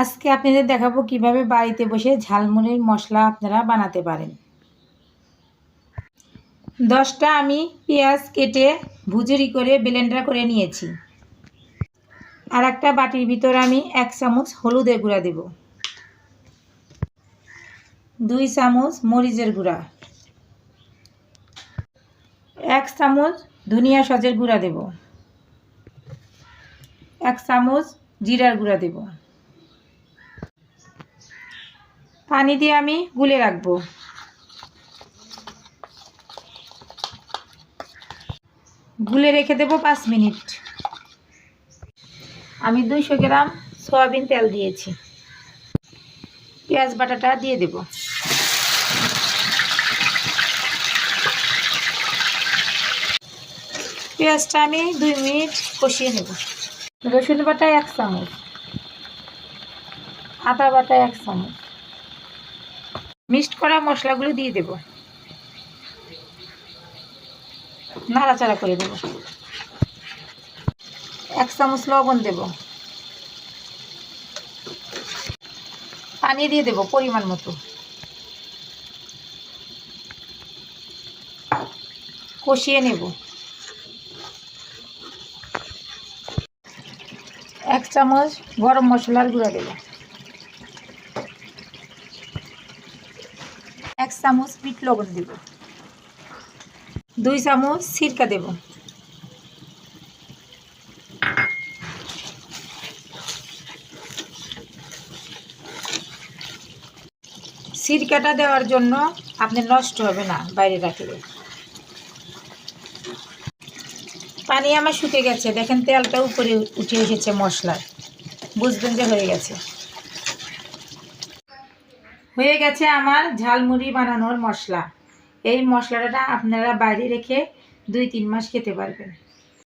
আজকে আপনাদের দেখাবো কিভাবে বাড়িতে বসে ঝালমুড়ির মশলা আপনারা বানাতে পারেন। 10টা আমি পেঁয়াজ কেটে ভুজুরি করে ব্লেন্ডার করে নিয়েছি। আর একটা বাটির ভিতর আমি 1 চামচ হলুদের গুঁড়া দেব, 2 চামচ মরিচের গুঁড়া, 1 চামচ ধনিয়া সজের গুঁড়া দেব, 1 চামচ জিরার গুঁড়া দেব। পানি দিয়ে আমি গুলে রাখবো। গুলে রেখে দেব 5 মিনিট। আমি 200 গ্রাম সয়াবিন তেল দিয়েছি। পেঁয়াজ বাটাটা দিয়ে দেব। পেঁয়াজটা আমি 2 মিনিট কষিয়ে নেব। রসুন বাটা 1 চামচ, আদা বাটা 1 চামচ, মিক্সড করা মশলাগুলো দিয়ে দেব, নাড়াচাড়া করে দেব। 1 চামচ লবণ দেব, পানি দিয়ে দেব পরিমাণ মতো। কষিয়ে নেব। 1 চামচ গরম মশলার গুঁড়া দেব, 1 চামচ বিট লবণ দেব, 2 চামচ সিরকা দেব, সিরকাটা দেওয়ার জন্য আপনার নষ্ট হবে না বাইরে রাখলে। পানি আমার শুকে গেছে, দেখেন তেলটা উপরে উঠে এসেছে মশলার, বুঝবেন যে হয়ে গেছে। হয়ে গেছে আমার ঝালমুড়ি বানানোর মশলা। এই মশলাটা আপনারা বাইরে রেখে 2-3 মাস খেতে পারবেন।